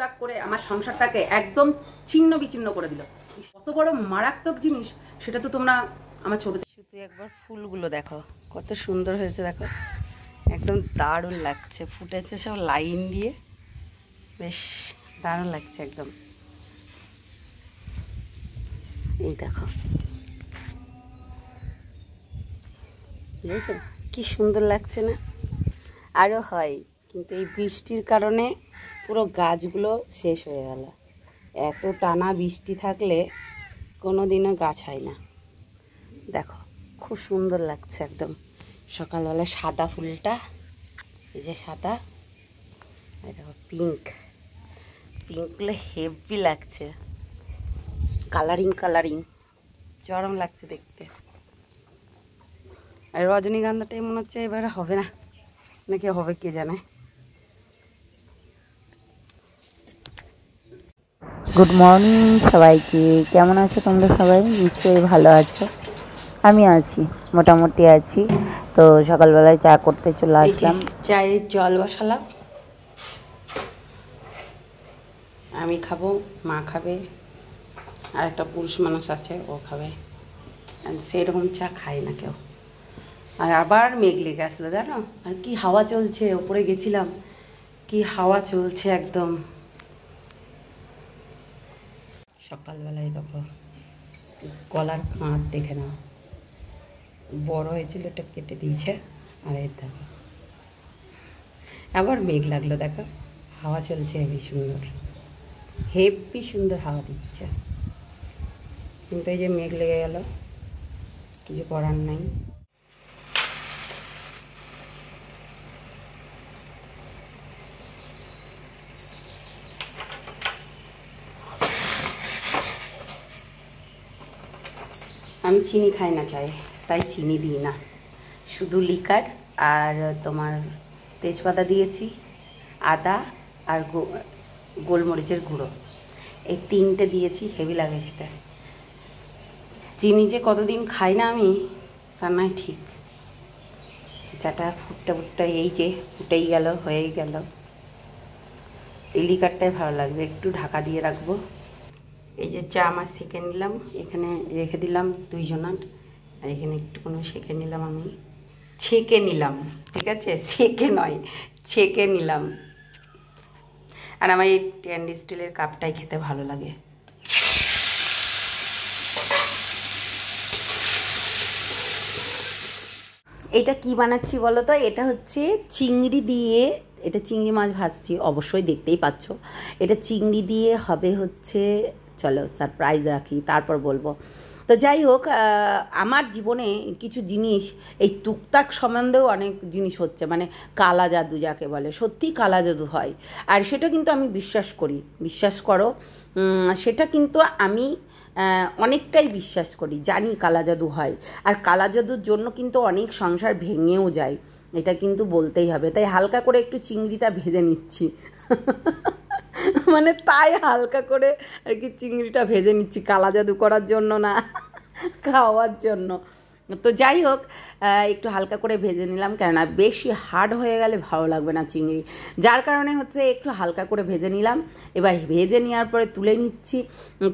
টুকটাক করে আমার সংসারটাকে একদম ছিন্ন বিচ্ছিন্ন করে দিল। কত বড় মারাত্মক জিনিস সেটা তো তোমরা আমার ছোট। শুধু একবার ফুলগুলো দেখো কত সুন্দর হয়েছে, দেখো একদম দারুণ লাগছে, ফুটেছে সব লাইন দিয়ে, বেশ দারুণ লাগছে একদম। এই দেখো বুঝেছো কি সুন্দর লাগছে না? আরও হয়, কিন্তু এই বৃষ্টির কারণে পুরো গাছগুলো শেষ হয়ে গেল। এত টানা বৃষ্টি থাকলে কোনো দিনও গাছ হয় না। দেখো খুব সুন্দর লাগছে একদম। সকালবেলা সাদা ফুলটা, এই যে সাদা, এই দেখো পিঙ্ক, পিঙ্কগুলো হেভি লাগছে, কালারিং কালারিং, চরম লাগছে দেখতে। আর রজনীগন্ধাটাই মনে হচ্ছে এবারে হবে না, নাকি হবে কে জানে। গুড মর্নিং সবাইকে, কেমন আছো তোমরা সবাই? নিশ্চয়ই ভালো আছো, আমি আছি, মোটামুটি আছি। তো সকালবেলায় চা করতে চলে আসলাম। চায়ের জল বসালাম, আমি খাবো, মা খাবে, আর একটা পুরুষ মানুষ আছে ও খাবে। সেরকম চা খায় না কেউ। আর আবার মেঘ লেগে আসলো জানো, আর কি হাওয়া চলছে, ওপরে গেছিলাম, কি হাওয়া চলছে একদম। সকালবেলায় দেখো গলার কাঁধ দেখে নাও, বড় হয়েছিল এটা কেটে দিয়েছে। আর এই দেখো আবার মেঘ লাগলো, দেখো হাওয়া চলছে হেবি সুন্দর, হেবি সুন্দর হাওয়া দিচ্ছে। কিন্তু এই যে মেঘ লেগে গেল, কিছু করার নাই। আমি চিনি খাই না চায়ে, তাই চিনি দিই না, শুধু লিকার আর তোমার তেজপাতা দিয়েছি, আদা আর গোলমরিচের গুঁড়ো, এই তিনটে দিয়েছি, হেভি লাগে খেতে। চিনি যে কতদিন খাই না আমি, তা নয় ঠিক। চাটা ফুটতে ফুটতে এই যে ফুটেই গেল, হয়েই গেল। এই লিকারটাই ভালো লাগবে, একটু ঢাকা দিয়ে রাখবো। এই যে চা আমার সেঁকে নিলাম, এখানে রেখে দিলাম 2 জনাট, আর এখানে একটুখানি সেঁকে নিলাম, আমি ছেঁকে নিলাম, ঠিক আছে, সেঁকে নয়, ছেঁকে নিলাম। আর আমার এই স্টেনলেস স্টিলের কাপটাই খেতে ভালো লাগে। এটা কি বানাচ্ছি বলো তো? এটা হচ্ছে চিংড়ি দিয়ে, এটা চিংড়ি মাছ ভাজছি, অবশ্যই দেখতেই পাচ্ছ। এটা চিংড়ি দিয়ে হবে হচ্ছে, চলো সারপ্রাইজ রাখি তারপর বলবো। তো যাই হোক, আমার জীবনে কিছু জিনিস, এই টুকটাক সম্বন্ধেও অনেক জিনিস হচ্ছে, মানে কালা জাদু যাকে বলে, সত্যিই কালা জাদু হয়। আর সেটা কিন্তু আমি বিশ্বাস করি, বিশ্বাস করো, সেটা কিন্তু আমি অনেকটাই বিশ্বাস করি, জানি কালা জাদু হয়। আর কালা জাদুর জন্য কিন্তু অনেক সংসার ভেঙেও যায়, এটা কিন্তু বলতেই হবে। তাই হালকা করে একটু চিংড়িটা ভেজে নিচ্ছি মানে তাই হালকা করে আর কি চিংড়িটা ভেজে নিচ্ছি, কালা জাদু করার জন্য না, খাওয়ার জন্য। তো যাই হোক, একটু হালকা করে ভেজে নিলাম, কেননা বেশি হার্ড হয়ে গেলে ভালো লাগবে না চিংড়ি, যার কারণে হচ্ছে একটু হালকা করে ভেজে নিলাম। এবার ভেজে নেওয়ার পরে তুলে নিচ্ছি,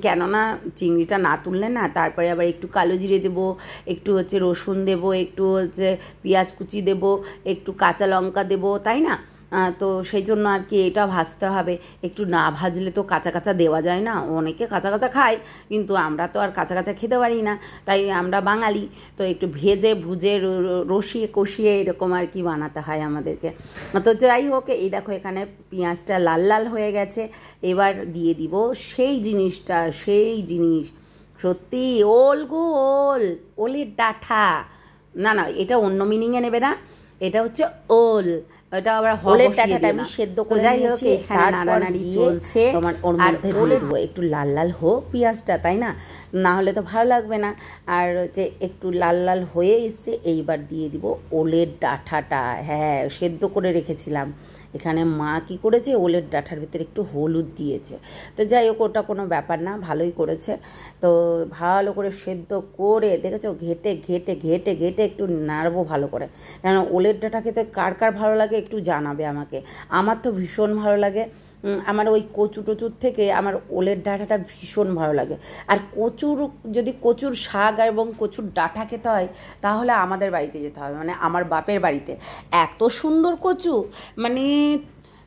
কেননা চিংড়িটা না তুললে না, তারপরে আবার একটু কালো জিরে দেবো, একটু হচ্ছে রসুন দেবো, একটু হচ্ছে পেঁয়াজ কুচি দেবো, একটু কাঁচা লঙ্কা দেবো, তাই না? তো সেই জন্য আর কি এটা ভাজতে হবে। একটু না ভাজলে তো কাঁচা কাঁচা দেওয়া যায় না, অনেকে কাঁচা কাঁচা খায়, কিন্তু আমরা তো আর কাঁচা কাঁচা খেতে পারি না, তাই আমরা বাঙালি, তো একটু ভেজে ভুজে রসিয়ে কষিয়ে এরকম আর কি বানাতে হয় আমাদেরকে। তো যাই হোক, এই দেখো এখানে পেঁয়াজটা লাল লাল হয়ে গেছে। এবার দিয়ে দিব সেই জিনিসটা, সেই জিনিস সত্যি ওল গো ওল, ওলের ডাঁটা, না না এটা অন্য মিনিংয়ে নেবে না, এটা হচ্ছে ওল, এটা আবার ওলের ডাঁটাটা আমি সেদ্ধ করে নিয়েছি, এখানে নাড়ানাড়ি চলছে। তোমার ওর মধ্যে দিয়ে দেবো একটু লাল লাল হোক পেঁয়াজটা, তাই না? না হলে তো ভালো লাগবে না। আর হচ্ছে একটু লাল লাল হয়ে এসছে, এইবার দিয়ে দিব ওলের ডাঁটাটা, হ্যাঁ সেদ্ধ করে রেখেছিলাম। এখানে মা কি করেছে, ওলের ডাঁটার ভিতরে একটু হলুদ দিয়েছে। তো যাই হোক, ওটা কোনো ব্যাপার না, ভালোই করেছে। তো ভালো করে সেদ্ধ করে দেখেছো, ঘেটে ঘেটে ঘেটে ঘেটে একটু নাড়বো ভালো করে, কেন ওলের ডাঁটা খেতে কার কার ভালো লাগে একটু জানাবে আমাকে। আমার তো ভীষণ ভালো লাগে, আমার ওই কচু টচুর থেকে আমার ওলের ডাঁটাটা ভীষণ ভালো লাগে। আর যদি কচুর শাক এবং কচুর ডাঁটা খেতে হয় তাহলে আমাদের বাড়িতে যেতে হবে, মানে আমার বাপের বাড়িতে। এত সুন্দর কচু, মানে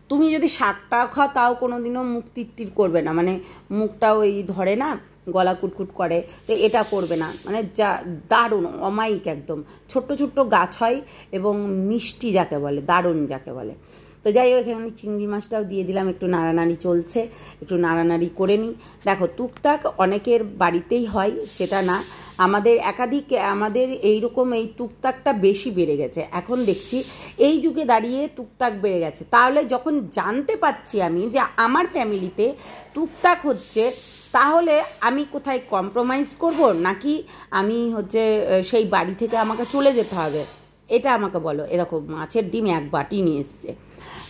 তুমি যদি শাকটা খাও তাও কোনো দিনও মুখ তিরতির করবে না, মানে মুখটা ওই ধরে না, গলা কুটকুট করে, তো এটা করবে না, মানে যা দারুণ অমায়িক একদম। ছোট্ট ছোট্ট গাছ হয় এবং মিষ্টি যাকে বলে, দারুণ যাকে বলে। তো যাই হোক, এখানে চিংড়ি মাছটাও দিয়ে দিলাম, একটু নাড়ানাড়ি চলছে, একটু নাড়ানাড়ি করে নিই। দেখো টুকটাক অনেকের বাড়িতেই হয়, সেটা না, আমাদের এইরকম এই টুকটাকটা বেশি বেড়ে গেছে এখন দেখছি, এই যুগে দাঁড়িয়ে টুকটাক বেড়ে গেছে। তাহলে যখন জানতে পারছি আমি যে আমার ফ্যামিলিতে টুকটাক হচ্ছে, তাহলে আমি কোথায় কম্প্রোমাইজ করব, নাকি আমি সেই বাড়ি থেকে আমাকে চলে যেতে হবে? এটা আমাকে বলো। এরকম মাছের ডিম এক বাটি নিয়ে এসছে,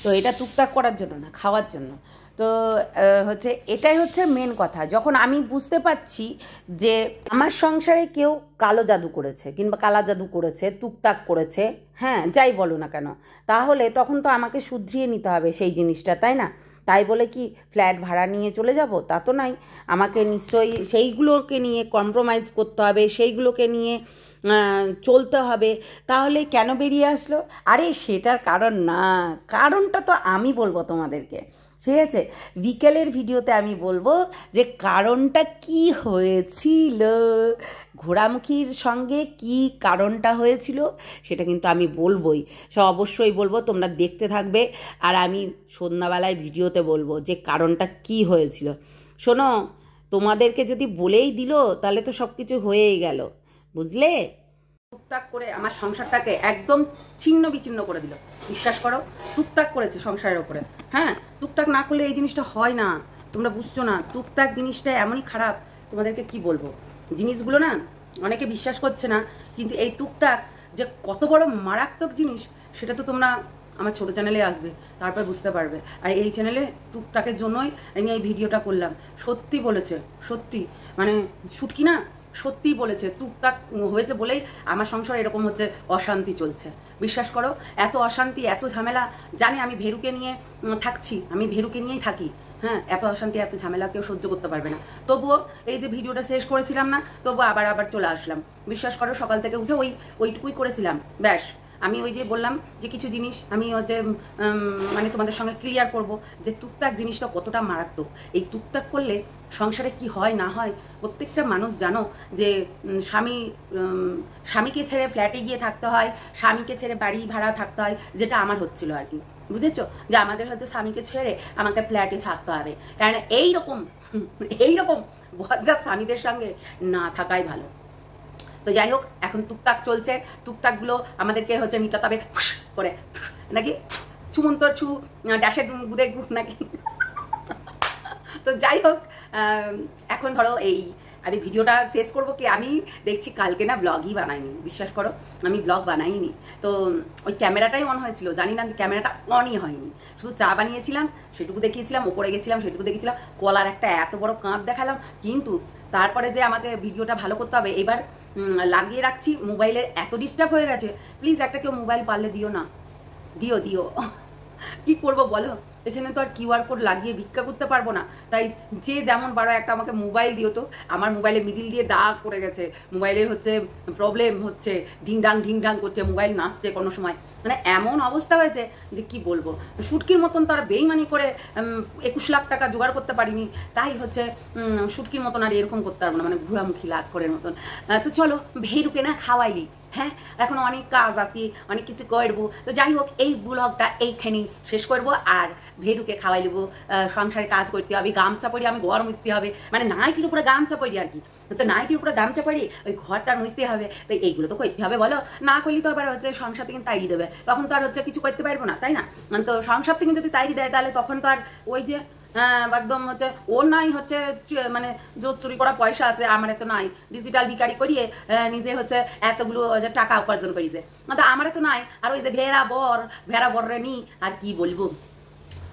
তো এটা টুকটাক করার জন্য না, খাওয়ার জন্য। তো এটাই হচ্ছে মেন কথা। যখন আমি বুঝতে পারছি যে আমার সংসারে কেউ কালো জাদু করেছে কিংবা কালা জাদু করেছে, টুকটাক করেছে, হ্যাঁ যাই বলো না কেন, তাহলে তখন তো আমাকে শুধরিয়ে নিতে হবে সেই জিনিসটা, তাই না? তাই বলে কি ফ্ল্যাট ভাড়া নিয়ে চলে যাব? তা তো নাই। আমাকে নিশ্চয়ই সেইগুলোকে নিয়ে কম্প্রোমাইজ করতে হবে, সেইগুলোকে নিয়ে চলতে হবে। তাহলে কেন বেরিয়ে আসলো? আরে সেটার কারণ না, কারণটা তো আমি বলবো তোমাদেরকে, ঠিক আছে? বিকেলের ভিডিওতে আমি বলবো যে কারণটা কি হয়েছিল, ঘোড়ামুখীর সঙ্গে কি কারণটা হয়েছিল সেটা কিন্তু আমি বলবোই, অবশ্যই বলবো। তোমরা দেখতে থাকবে, আর আমি সন্ধ্যাবেলায় ভিডিওতে বলবো যে কারণটা কি হয়েছিল। শোনো, তোমাদেরকে যদি বলেই দিল তাহলে তো সব কিছু হয়েই গেল, বুঝলে? টুকটাক করে আমার সংসারটাকে একদম ছিন্ন বিচ্ছিন্ন করে দিল, বিশ্বাস করো। টুকটাক করেছে সংসারের ওপরে। হ্যাঁ, টুকটাক না করলে এই জিনিসটা হয় না, তোমরা বুঝছো না। টুকটাক জিনিসটা এমনই খারাপ, তোমাদেরকে কি বলবো। জিনিসগুলো না অনেকে বিশ্বাস করছে না, কিন্তু এই টুকটাক যে কত বড় মারাত্মক জিনিস সেটা তো তোমরা আমার ছোটো চ্যানেলে আসবে, তারপর বুঝতে পারবে। আর এই চ্যানেলে টুকটাকের জন্যই আমি এই ভিডিওটা করলাম। সত্যি বলেছে, সত্যি, মানে শুটকি না, সত্যিই বলেছে। টুকটাক হয়েছে বলেই আমার সংসার এরকম অশান্তি চলছে, বিশ্বাস করো। এত অশান্তি, এত ঝামেলা। জানি আমি ভেরুকে নিয়ে থাকছি, আমি ভেরুকে নিয়েই থাকি, হ্যাঁ। এত অশান্তি, এত ঝামেলা কেউ সহ্য করতে পারবে না। তবুও এই যে ভিডিওটা শেষ করেছিলাম না, তবুও আবার চলে আসলাম। বিশ্বাস করো, সকাল থেকে উঠে ওইটুকুই করেছিলাম, ব্যাস। আমি ওই যে বললাম যে কিছু জিনিস আমি মানে তোমাদের সঙ্গে ক্লিয়ার করব যে টুকটাক জিনিসটা কতটা মারাত্মক। এই টুকটাক করলে সংসারে কি হয় না হয় প্রত্যেকটা মানুষ জানো, যে স্বামীকে ছেড়ে ফ্ল্যাটে গিয়ে থাকতে হয়, স্বামীকে ছেড়ে বাড়ি ভাড়া থাকতে হয়, যেটা আমার হচ্ছিল আর কি, বুঝেছো? যে আমাদের স্বামীকে ছেড়ে আমাকে ফ্ল্যাটে থাকতে হবে, কারণ এইরকম বজ্জাত স্বামীদের সঙ্গে না থাকাই ভালো। তো যাই হোক, এখন টুকটাক চলছে, টুকটাকগুলো আমাদেরকে মিটাতে হবে করে, নাকি ছুমন্তর ছু ড্যাশের গুদে গু নাকি। তো যাই হোক, এখন ধরো আমি ভিডিওটা শেষ করবো কি, আমি দেখছি কালকে না ব্লগই বানাইনি, বিশ্বাস করো আমি ব্লগ বানাইনি। তো ওই ক্যামেরাটাই অন হয়েছিল, জানি না যে ক্যামেরাটা অনই হয়নি, শুধু চা বানিয়েছিলাম সেটুকু দেখিয়েছিলাম, ওপরে গেছিলাম সেটুকু দেখেছিলাম, কলার একটা এত বড় কাঁধ দেখালাম। কিন্তু তারপরে যে আমাকে ভিডিওটা ভালো করতে হবে, এবার লাগিয়ে রাখছি, মোবাইলের এত ডিস্টার্ব হয়ে গেছে। প্লিজ একটা কেউ মোবাইল পারলে দিও না, দিও। কি করবো বলো, এখানে তো আর কিউআর কোড লাগিয়ে ভিক্ষা করতে পারবো না। তাই যে যেমন বারো একটা আমাকে মোবাইল দিও তো। আমার মোবাইলে মিডিল দিয়ে দাগ পড়ে গেছে, মোবাইলের প্রবলেম হচ্ছে, ঢিংঢাং করছে, মোবাইল নাচছে কোনো সময়, মানে এমন অবস্থা হয়েছে যে কি বলবো। শুটকির মতন তো আর বেইমানি করে 21 লাখ টাকা জোগাড় করতে পারিনি, তাই শুটকির মতন আর এরকম করতে পারবো না, মানে ঘুরামুখী লাখ করে মতন। তো চলো ভেরুকে না খাওয়াইলি, হ্যাঁ, এখন অনেক কাজ আছে, অনেক কিছু করবো। তো যাই হোক, এই ব্লগটা এইখানেই শেষ করবো। আর ভেরুকে খাওয়াই নেবো, সংসারে কাজ করতে হবে, গামছা পরি, আমি ঘর মুছতে হবে, মানে নাইটির উপরে গামছা পরি আর কি। তো নাইটির উপরে গামছা পরি, ওই ঘরটা মুছতে হবে। তো এইগুলো তো করতে হবে বলো, না করলে তো আবার সংসার থেকে তাড়িয়ে দেবে, তখন তো আর কিছু করতে পারবো না, তাই না? তো সংসার থেকে যদি তাড়িয়ে দেয় তাহলে তখন তো আর ওই যে একদম ওর নাই মানে জোর চুরি করা পয়সা আছে, আমার এত নাই, ডিজিটাল ভিকারি করিয়ে নিজে এতগুলো টাকা উপার্জন করেছে, আমার তো নাই। আর ওই যে ভেড়া বর রে নি, আর কি বলবো,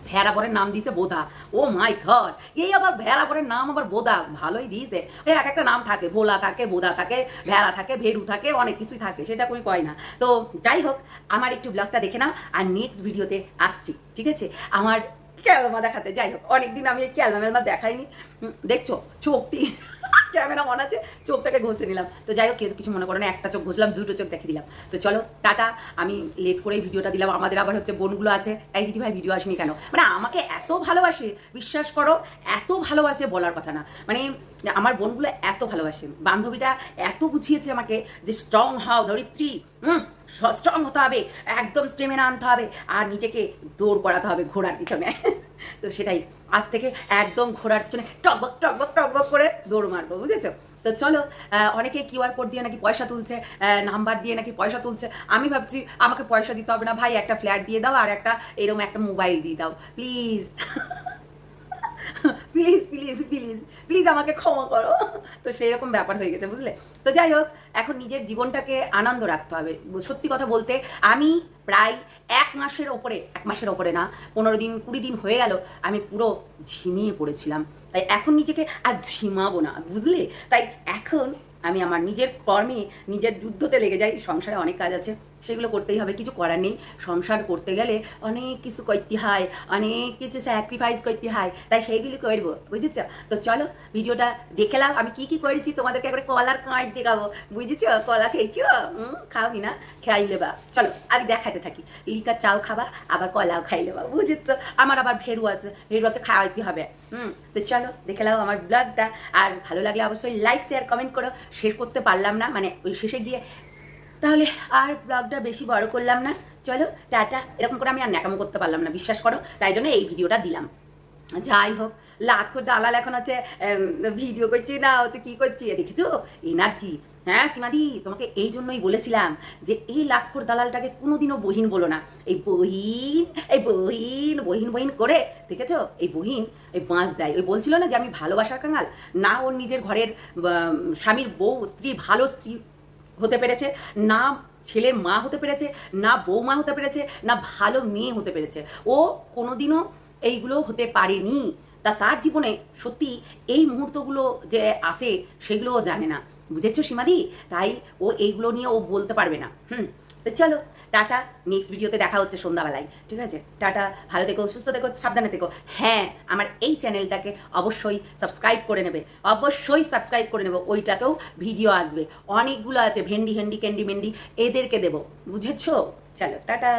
ভেড়া বরের নাম দিয়েছে বোধা। ও মাই গড, এই আবার ভেড়া বরের নাম আবার বোধা, ভালোই দিয়েছে। ওই এক একটা নাম থাকে, ভোলা থাকে, বোধা থাকে, ভেড়া থাকে, ভেরু থাকে, অনেক কিছুই থাকে, সেটা কোনো কয় না। তো যাই হোক, আমার একটু ব্লগটা দেখে নাও, আর নেক্সট ভিডিওতে আসছি, ঠিক আছে? আমার ক্যালমা দেখাতে। যাই হোক, অনেকদিন আমি এই ক্যালমা দেখাইনি। দেখছো চোখটি ক্যামেরা মনে আছে, চোখটাকে ঘষে নিলাম। তো যাই হোক, কিছু মনে করো না, একটা চোখ ঘষলাম, দুটো চোখ দেখে দিলাম। তো চলো টাটা। আমি লেট করেই ভিডিওটা দিলাম। আমাদের আবার হচ্ছে বোনগুলো আছে, এই দিদি ভাই ভিডিও আসেনি কেন, মানে আমাকে এত ভালোবাসে, বিশ্বাস করো এত ভালোবাসে বলার কথা না। মানে আমার বোনগুলো এত ভালোবাসে, বান্ধবীটা এত বুঝিয়েছে আমাকে যে স্ট্রং হও ধরিত্রী, স্ট্রং হতে হবে, একদম স্টেমিনা আনতে হবে, আর নিজেকে দৌড় করাতে হবে ঘোড়ার পিছনে। তো সেটাই, আজ থেকে একদম ঘোড়ার পিছনে টকবক টকবক টকবক করে দৌড় মারবো, বুঝেছো? তো চলো, অনেকে কিউআর কোড দিয়ে নাকি পয়সা তুলছে, নাম্বার দিয়ে নাকি পয়সা তুলছে। আমি ভাবছি আমাকে পয়সা দিতে হবে না ভাই, একটা ফ্ল্যাট দিয়ে দাও আর একটা এরকম একটা মোবাইল দিয়ে দাও please. Please please please please আমাকে ক্ষমা করো। তো সেই রকম ব্যাপার হয়ে গেছে, বুঝলে? তো যাই হোক, এখন নিজের জীবনটাকে আনন্দ রাখতে হবে। সত্যি কথা বলতে আমি প্রায় এক মাসের ওপরে না, 15 দিন 20 দিন হয়ে গেল আমি পুরো ঝিমিয়ে পড়েছিলাম। তাই এখন নিজেকে আর ঝিমাবো না, বুঝলে? তাই এখন আমি আমার নিজের কর্মে, নিজের যুদ্ধতে লেগে যাই। সংসারে অনেক কাজ আছে, সেগুলো করতেই হবে, কিছু করার নেই। সংসার করতে গেলে অনেক কিছু করতে হয়, অনেক কিছু স্যাক্রিফাইস করতে হয়, তাই সেইগুলি করবো, বুঝেছ? তো চলো ভিডিওটা দেখলাম আমি কি কি করেছি, তোমাদেরকে একবারে কলার কাঁচ দেখাবো, বুঝেছ? কলা খেয়েছো? খাওনি না? খাই লেবা। চলো আমি দেখাতে থাকি, লিকার চাও খাবা, আবার কলাও খাই লেবা, বুঝেছ? আমার আবার ভেরু আছে, ভেরুয়াকে খাওয়াইতে হবে। তো চলো দেখে নাও আমার ব্লগটা। আর ভালো লাগলে অবশ্যই লাইক শেয়ার কমেন্ট করো। শেয়ার করতে পারলাম না, মানে ওই শেষে গিয়ে, তাহলে আর ব্লগটা বেশি বড় করলাম না। চলো টাটা। এরকম করে আমি আর ন্যাকামো করতে পারলাম না, বিশ্বাস করো, তাই জন্য এই ভিডিওটা দিলাম। যাই হোক, লাটখোর দালাল এখন হচ্ছে ভিডিও করছি না, হচ্ছে কী করছি, দেখেছো এনার্জি। হ্যাঁ সীমাদি, তোমাকে এই জন্যই বলেছিলাম যে এই লাটখোর দালালটাকে কোনোদিনও বহিন বলো না। এই বহিন বহিন বহিন করে, দেখেছো এই বহিন এই বাঁশ দেয়। ওই বলছিল না যে আমি ভালোবাসার কাঙাল, না ওর নিজের ঘরের স্বামীর বউ স্ত্রী, ভালো স্ত্রী হতে পেরেছে, না ছেলের মা হতে পেরেছে, না বৌমা হতে পেরেছে, না ভালো মেয়ে হতে পেরেছে। ও কোনোদিনও এইগুলো হতে পারেনি। তার জীবনে সত্যি এই মুহূর্তগুলো যে আসে সেগুলোও জানে না, বুঝেছো সীমাদি? তাই ও এইগুলো নিয়ে ও বলতে পারবে না। তো চলো টাটা, নেক্সট ভিডিওতে দেখা হচ্ছে সন্ধ্যাবেলায়, ঠিক আছে? টাটা, ভালো থেকো, সুস্থ থেকো, সাবধানে থেকো। হ্যাঁ, আমার এই চ্যানেলটাকে অবশ্যই সাবস্ক্রাইব করে নেবে, অবশ্যই সাবস্ক্রাইব করে নেবে। ওইটাতেও ভিডিও আসবে, অনেকগুলো আছে, ভেন্ডি হেন্ডি ক্যান্ডি মেন্ডি, এদেরকে দেবো, বুঝেছো? চলো টাটা।